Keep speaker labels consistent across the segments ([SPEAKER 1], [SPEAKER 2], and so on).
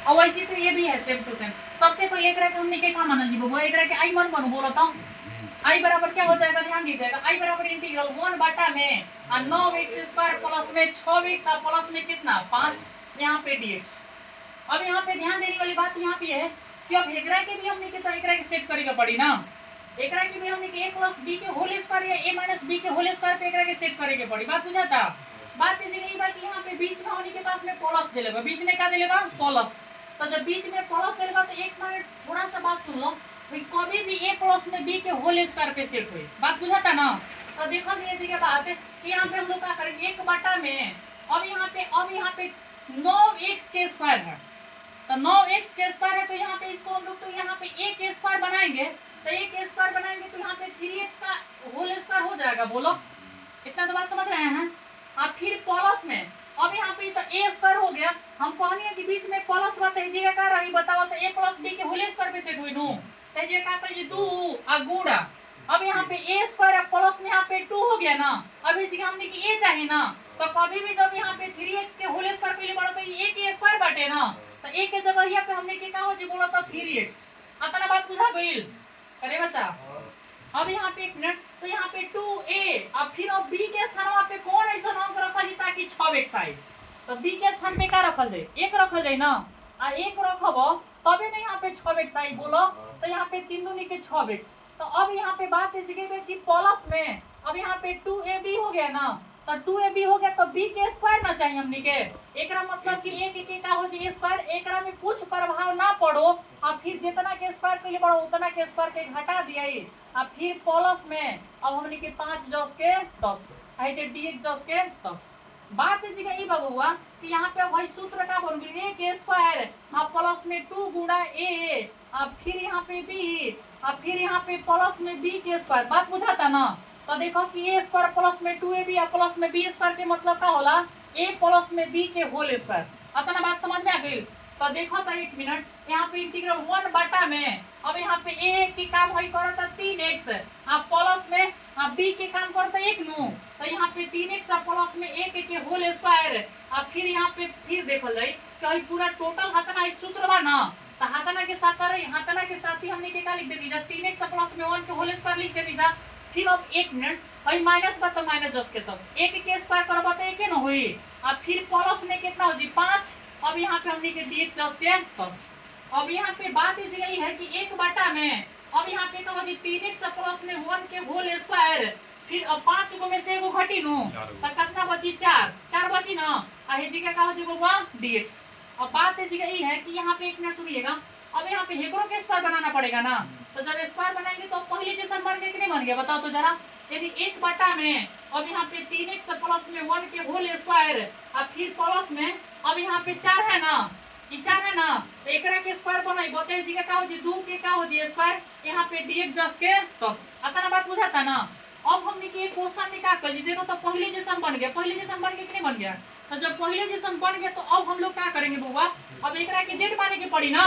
[SPEAKER 1] और वैसे तो ये भी है सेम टू सेम। सबसे पहले एक हमने के का माना जी वो एक के आई मन बनू बोलो तो आई बराबर क्या हो जाएगा, ध्यान दीजिएगा, आई बराबर इंटीग्रल 1 बटा में 9x² प्लस में 6x प्लस में कितना 5 यहाँ पे dx। अब यहाँ पे ध्यान देने वाली बात यहाँ पे है कि अब एकरा के भी हमने तो एकरा के सेट करेगा पड़ी ना, एकरा के भी हमने a प्लस बी के होल स्क्वायर या a माइनस बी के होल स्क्वायर पे एकरा के सेट करेके पड़ी। बात बुझाता। बात इसी यही बात यहाँ पे बीच में होने के पास में प्लस दे लेगा, बीच में क्या दे लेगा प्लस। तो जब बीच में प्लस दे लेगा तो एक मिनट थोड़ा सा बात सुन लो, कभी भी a प्लस में b के होल स्क्वायर पे सेट हुई। बात बुझाता ना। तो देखो ये बात है कि यहाँ पे हम लोग क्या करेंगे 1 बटा में अब यहाँ पे 9x के स्क्वायर है, तो 9x के स्क्वायर है तो यहाँ पे इसको हम लोग तो यहाँ पे a के स्क्वायर बनाएंगे, तो a के स्क्वायर बनाएंगे तो यहाँ पे 3x का होल स्क्वायर हो जाएगा। बोलो इतना तो बात समझ रहे हैं। अब फिर प्लस में अब यहाँ पे तो a स्क्वायर हो गया, हम कहनी कि बीच में प्लस बात है जगह का रही बताओ तो a प्लस b के होल स्क्वायर पे सेट हुई नु तो ये का कर ये 2 आ गुणा। अब यहाँ पे a स्क्वायर प्लस में यहाँ पे 2 हो गया ना, अब इस जगह हमने कि a चाहिए ना, तो कभी भी जब यहाँ पे 3x के होल स्क्वायर पहले बढ़ो तो a के स्क्वायर बाटे ना, तो a के जगह यहाँ पे हमने के का हो जी बोला तो 3x। अतना बात बुझा गइल अरे बच्चा। अब यहाँ पे एक मिनट तो यहाँ पे 2a अब फिर अब b के स्थान पे कौन ऐसा अंक रखल ताकि 6x आए, तो b के स्थान पे का रखल जाए 1 रखल जाए ना, आ 1 रखब तबे ना यहाँ पे 6x आई। बोलो तो यहाँ पे 3 दूनी के 6x। तो अब यहाँ पे बात है जगह कि प्लस में अब यहाँ पे 2ab हो गया ना, तो 2ab हो गया तो b के स्क्वायर ना चाहिए हमनी के, एकरा मतलब कि एक के का हो जी स्क्वायर, एकरा में कुछ प्रभाव ना पड़ो, अब फिर जितना के स्क्वायर के लिए पड़ो उतना के स्क्वायर के घटा दिया, अब फिर प्लस में अब हमनी के 5 10 के 10 है जे dx 10 के 10। बात है जगह ई बबुआ कि यहाँ पे वही सूत्र का बन गई a के स्क्वायर प्लस में 2 गुणा a अब फिर यहाँ पे b अब फिर यहाँ पे प्लस में b के स्क्वायर। बात बुझाता ना। तो देखो कि a स्क्वायर प्लस में 2ab या प्लस में b स्क्वायर के मतलब का होला a प्लस में b के होल स्क्वायर। अपना बात समझ में आ गई। तो देखो तो एक मिनट यहाँ पे इंटीग्रल 1 बटा में अब यहाँ पे a की काम वही करो तो 3x आप प्लस में अब b के काम करो तो 1 नु, तो यहाँ पे 3x प्लस में 1 के होल स्क्वायर अब फिर यहाँ पे फिर देखो जाए कि पूरा टोटल हतना इस सूत्र बा ना, तो हतना के साथ ही हमने के का लिख देनी जा 3x प्लस में 1 के होल स्क्वायर लिख देनी जा। फिर अब एक मिनट भाई माइनस बा तो माइनस 10 के 10 1 के स्क्वायर करबा तो 1 न होई, अब फिर प्लस में कितना हो जी 5 अब यहाँ पे हमने के dx 10 के 10। अब यहाँ पे बात इस यही है कि 1 बटा में अब यहाँ पे कहो जी 3x प्लस में 1 के होल स्क्वायर फिर अब 5 गो में से एगो घटी नु तो कितना बची 4 बची ना, आ हे जी का कहो जी बोलवा dx। अब बात इस यही है कि यहाँ पे एक मिनट सुनिएगा, अब यहाँ पे हेकरो के स्क्वायर बनाना पड़ेगा ना, तो जब स्क्वायर बनाएंगे तो पहले जैसा बन गया कि नहीं बन गया बताओ तो जरा। यदि 1 बटा में अब यहाँ पे 3x प्लस में 1 के होल स्क्वायर अब फिर प्लस में अब यहाँ पे 4 है ना, ये 4 है ना, तो एकरा के स्क्वायर बनाई बताइए जी का हो जी 2 के का हो जी स्क्वायर यहाँ पे dx 10 के 10। अतना बात बुझाता ना। अब हमने के क्वेश्चन में क्या कर ली देखो तो पहले जैसा बन गया कि नहीं बन गया, तो जब पहले जैसा बन गया तो अब हम लोग क्या करेंगे बुआ अब एकरा के जेड माने के पड़ी ना,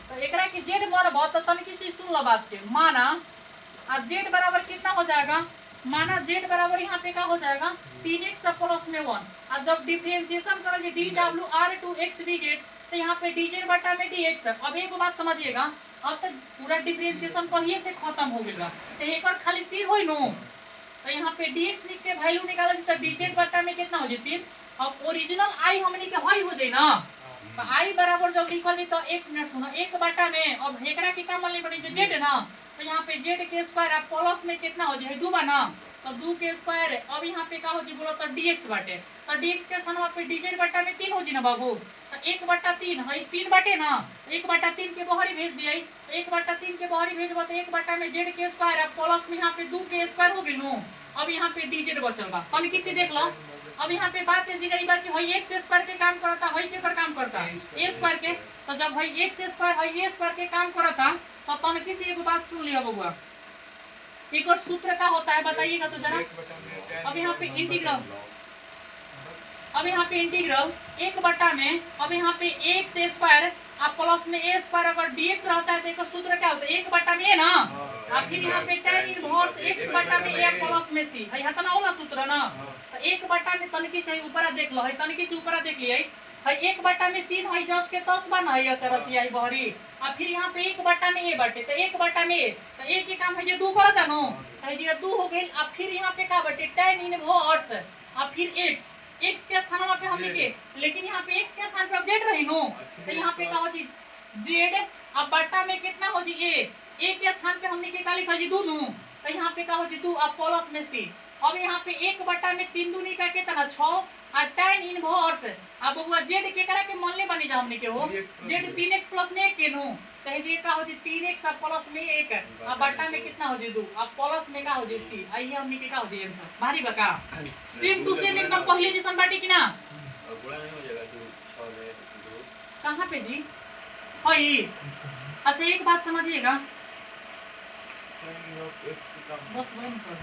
[SPEAKER 1] तो एकरा के जेड मानब तो तनिक से सुन लो बात के माना अब जेड बराबर कितना हो जाएगा, माना जेड बराबर यहाँ पे क्या हो जाएगा 3x प्लस में 1 और जब डिफरेंशिएशन करोगे dr/2x डी गेट तो यहाँ पे dz बटा में dx। अब एक बात समझिएगा अब तक पूरा डिफरेंशिएशन कहिए से खत्म हो गया तो एक और खाली 3 होई नो, तो यहाँ पे dx लिख के वैल्यू निकालो तो dz बटा में कितना हो जी 3। अब ओरिजिनल आई हमने के वही हो जाए ना, तो आई बराबर जब लिखल जी तो एक मिनट सुनो 1 बटा में अब एकरा के का मान ले पड़ी जेड ना, तो यहाँ पे जेड के स्क्वायर अब प्लस में कितना हो जाए 2 बा ना, तो 2 के स्क्वायर अब यहाँ पे का हो जी बोलो तो dx बाटे, तो dx के स्थान पे dz बटा में 3 हो जी ना बाबू, तो 1 बटा 3 है 3 बाटे ना, 1 बटा 3 के बाहर भेज दिया, 1 बटा 3 के बाहर भेजबो तो 1 बटा में जेड के स्क्वायर अब प्लस में यहाँ पे 2 के स्क्वायर हो गई नो, अब यहाँ पे dz बचल बा कल किसी देख लो। अब यहाँ पे बात है जी बात कि वही x स्क्वायर के काम करता वही के पर काम करता a स्क्वायर के, तो जब वही x स्क्वायर है a स्क्वायर के काम करता तो तनिक से एगो बात सुन लिया बबुआ एक और सूत्र का होता है बताइएगा तो जरा। अब यहाँ पे इंटीग्रल 1 बटा में अब यहाँ पे x स्क्वायर आप प्लस में a स्क्वायर अगर dx रहता है तो एक सूत्र क्या होता है 1 बटा में ना, और फिर यहाँ पे tan इनवर्स x बटा में a प्लस में c है हतना वाला सूत्र ना, तो 1 बटा में तनिकी से ऊपर देख लो है तनिकी से ऊपर देख लिया है 1/3 है जस के 10 बन है चरसी आई बहरी और फिर यहाँ पे 1 में ए बटे तो 1/a तो ए के काम है जे 2 कर जानो है जे 2 हो गई और फिर यहाँ पे का बटे tan इनवर्स और फिर x के स्थान पे हम लिखे लेकिन यहाँ पे x के स्थान पे अब z रही नो तो यहाँ पे का हो जी z अब बटा में कितना हो जी a के स्थान पे हमने के का लिखा जी 2 नो तो यहाँ पे का हो जी 2 अब प्लस में c अब यहाँ पे 1/3 दूनी का कितना 6 और tan इनवर्स अब बबुआ z के करा के मान ले बनी जा हमने के हो z 3x + में 1 के नो तो जे का हो जी 3x और प्लस में 1 अब बटा में कितना हो जी 2 अब प्लस में का हो जी c आइए हमने के का हो जी आंसर भारी बका सेम टू सेम एकदम पहले जैसन बाटी कि ना
[SPEAKER 2] गुणा नहीं हो जाएगा 2 6 में 2
[SPEAKER 1] कहाँ पे जी हई अच्छा एक बात समझिएगा बस बंद कर दो